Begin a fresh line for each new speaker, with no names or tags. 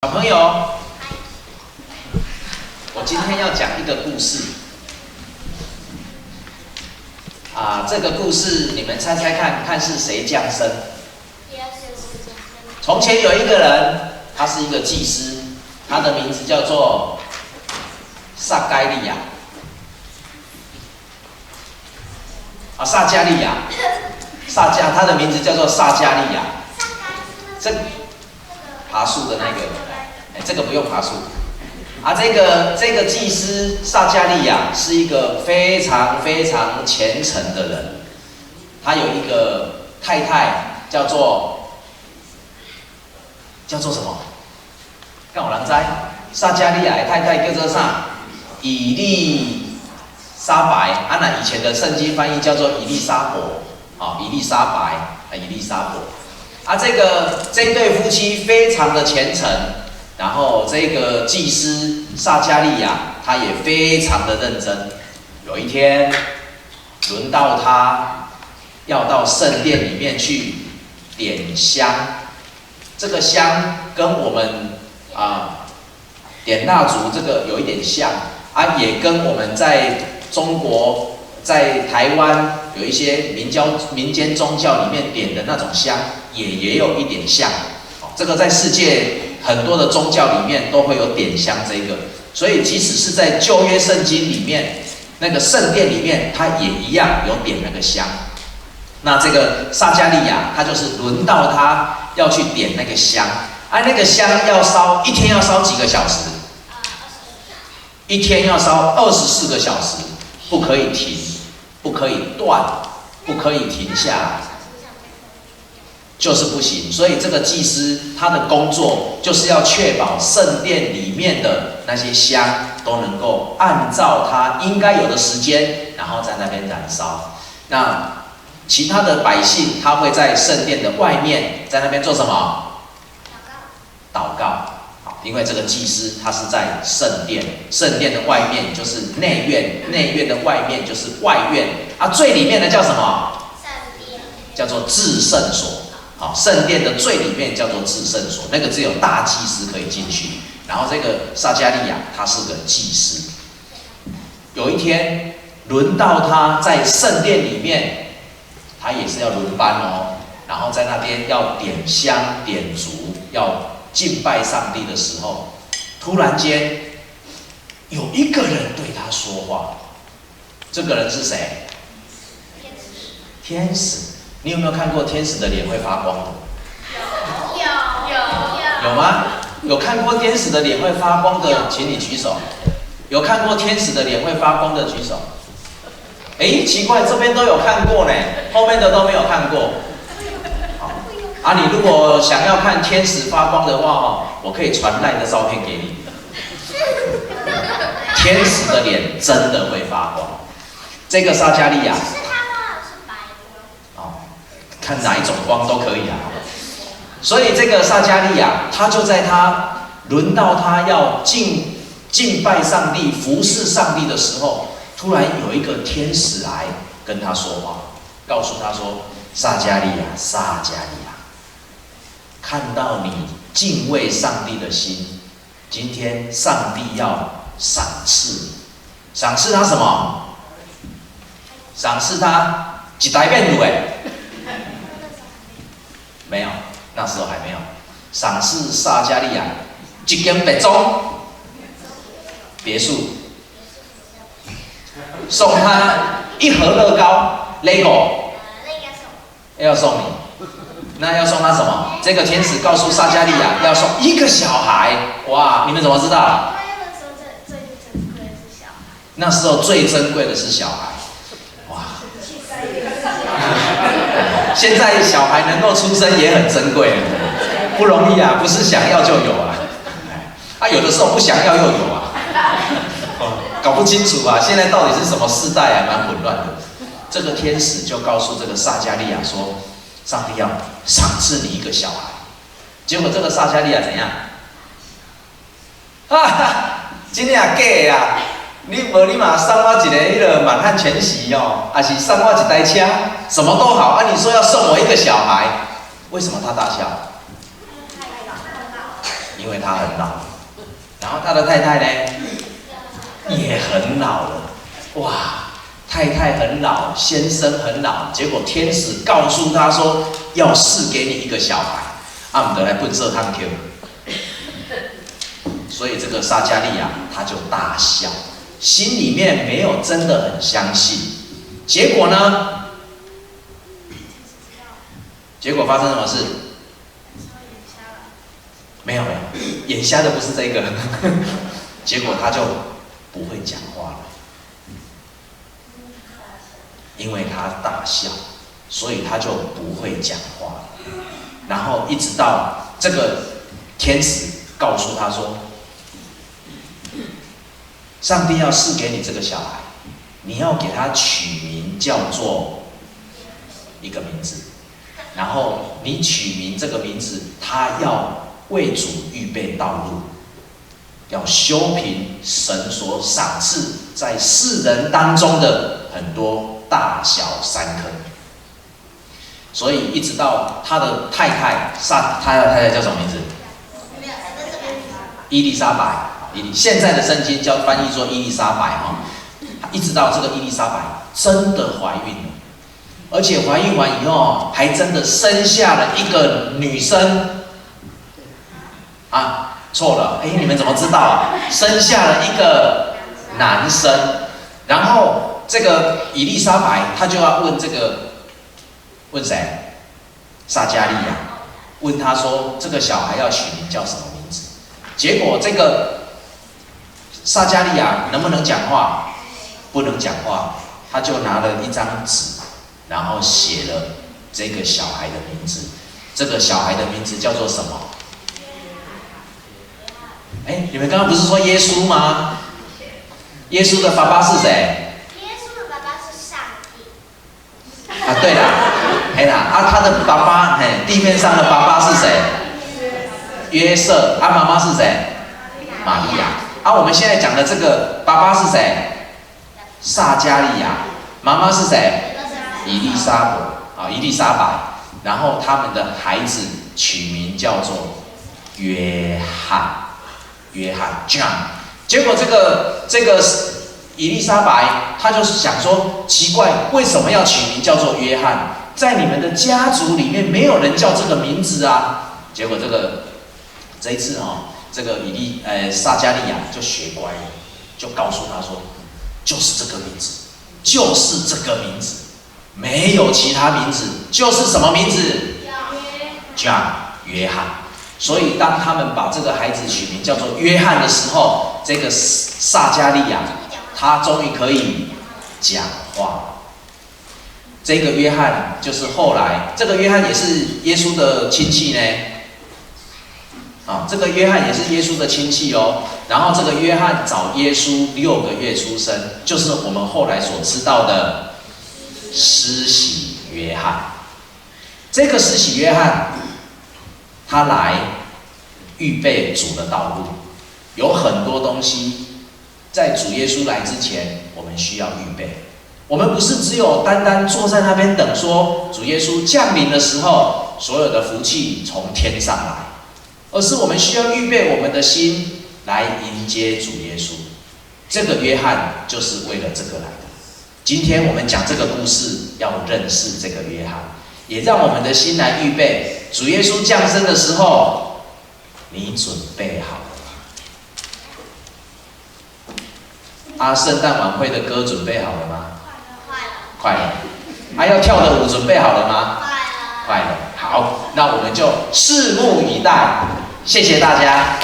小朋友，我今天要讲一个故事这个故事你们猜猜看，看是谁降生？从前有一个人，他是一个祭司，他的名字叫做撒该利亚。撒加利亚，他的名字叫做撒加利亚。这爬树的那个。这个不用爬树这个祭司撒加利亚是一个非常非常虔诚的人，他有一个太太叫做什么？干我人知？撒加利亚的太太叫做啥？以利沙白。那以前的圣经翻译叫做以利沙伯，以利沙白，以利沙伯。这对夫妻非常的虔诚。然后这个祭司撒加利亚，他也非常的认真。有一天，轮到他要到圣殿里面去点香。这个香跟我们点蜡烛这个有一点像也跟我们在中国、在台湾有一些民间宗教里面点的那种香，也有一点像。这个在世界很多的宗教里面都会有点香这个，所以即使是在旧约圣经里面，那个圣殿里面，它也一样有点那个香。那这个撒加利亚，他就是轮到他要去点那个香，那个香要烧，一天要烧几个小时？一天要烧24个小时，不可以停，不可以断，不可以停下来。就是不行，所以这个祭司他的工作就是要确保圣殿里面的那些香都能够按照他应该有的时间，然后在那边燃烧。那其他的百姓他会在圣殿的外面，在那边做什么？祷告。因为这个祭司他是在圣殿，圣殿的外面就是内院，内院的外面就是外院最里面的叫什么？叫做至圣所。圣殿的最里面叫做至圣所，那个只有大祭司可以进去。然后这个撒加利亚他是个祭司，有一天轮到他在圣殿里面，他也是要轮班然后在那边要点香点烛，要敬拜上帝的时候，突然间有一个人对他说话。这个人是谁？天使。你有没有看过天使的脸会发光的？有吗？有看过天使的脸会发光的，请你举手。有看过天使的脸会发光的举手。奇怪，这边都有看过呢，后面的都没有看过。你如果想要看天使发光的话我可以传赖的照片给你。天使的脸真的会发光。这个撒加利亚。看哪一种光都可以所以这个撒加利亚，他就在他轮到他要敬拜上帝、服侍上帝的时候，突然有一个天使来跟他说话，告诉他说：“撒加利亚，撒加利亚，看到你敬畏上帝的心，今天上帝要赏赐你，赏赐他什么？赏赐他一台面炉没有，那时候还没有。赏赐撒加利亚一间别墅，送他一盒乐高 LEGO， 要送你。那要送他什么？这个天使告诉撒加利亚要送一个小孩。哇，你们怎么知道？那时候最珍贵的是小孩。现在小孩能够出生也很珍贵，不容易不是想要就有有的时候不想要又有搞不清楚现在到底是什么世代蛮混乱的。这个天使就告诉这个撒加利亚说，上帝要赏赐你一个小孩。结果这个撒加利亚怎样？真的假的你嘛送我一个那个满汉全席还是送我一台车，什么都好你说要送我一个小孩，为什么他大笑？因因为他很老，然后他的太太呢也很老了，哇，太太很老，先生很老，结果天使告诉他说要赐给你一个小孩，阿姆德来笨色探 Q， 所以这个撒迦利亚他就大笑，心里面没有真的很相信，结果呢？结果发生什么事？没有，眼瞎的不是这个，结果他就不会讲话了，因为他大笑，所以他就不会讲话了。然后一直到这个天使告诉他说，上帝要赐给你这个小孩，你要给他取名叫做一个名字。然后你取名这个名字，他要为主预备道路，要修平神所赏赐在世人当中的很多大小山坑。所以一直到他的太太他的太太叫什么名字？伊丽莎白。现在的圣经叫翻译作伊丽莎白哈，一直到这个伊丽莎白真的怀孕了。而且怀孕完以后，还真的生下了一个女生，啊，错了，你们怎么知道啊？生下了一个男生，然后这个以利沙白，他就要问谁？撒迦利亚，问他说这个小孩要取名叫什么名字？结果这个撒迦利亚能不能讲话？不能讲话，他就拿了一张纸。然后写了这个小孩的名字，这个小孩的名字叫做什么？你们刚刚不是说耶稣吗？耶稣的爸爸是谁？
耶稣的爸爸是上帝。
对啦，他的爸爸，地面上的爸爸是谁？约瑟。妈妈是谁？玛利亚。我们现在讲的这个爸爸是谁？撒迦利亚。妈妈是谁？伊丽莎白，然后他们的孩子取名叫做约翰 John。结果这个伊丽莎白，他就想说，奇怪，为什么要取名叫做约翰？在你们的家族里面没有人叫这个名字啊。结果这一次这个撒迦利亚就学乖了，就告诉他说，就是这个名字，就是这个名字。没有其他名字，就是什么名字？约翰。所以当他们把这个孩子取名叫做约翰的时候，这个撒迦利亚他终于可以讲话。这个约翰就是后来，这个约翰也是耶稣的亲戚呢。这个约翰也是耶稣的亲戚哦。然后这个约翰早耶稣6个月出生，就是我们后来所知道的施洗约翰。这个施洗约翰，他来预备主的道路，有很多东西在主耶稣来之前，我们需要预备。我们不是只有单单坐在那边等，说主耶稣降临的时候，所有的福气从天上来，而是我们需要预备我们的心来迎接主耶稣。这个约翰就是为了这个来的。今天我们讲这个故事，要认识这个约翰，也让我们的心来预备主耶稣降生的时候，你准备好了吗？圣诞晚会的歌准备好了吗？快了。要跳的舞准备好了吗？快了。好，那我们就拭目以待。谢谢大家。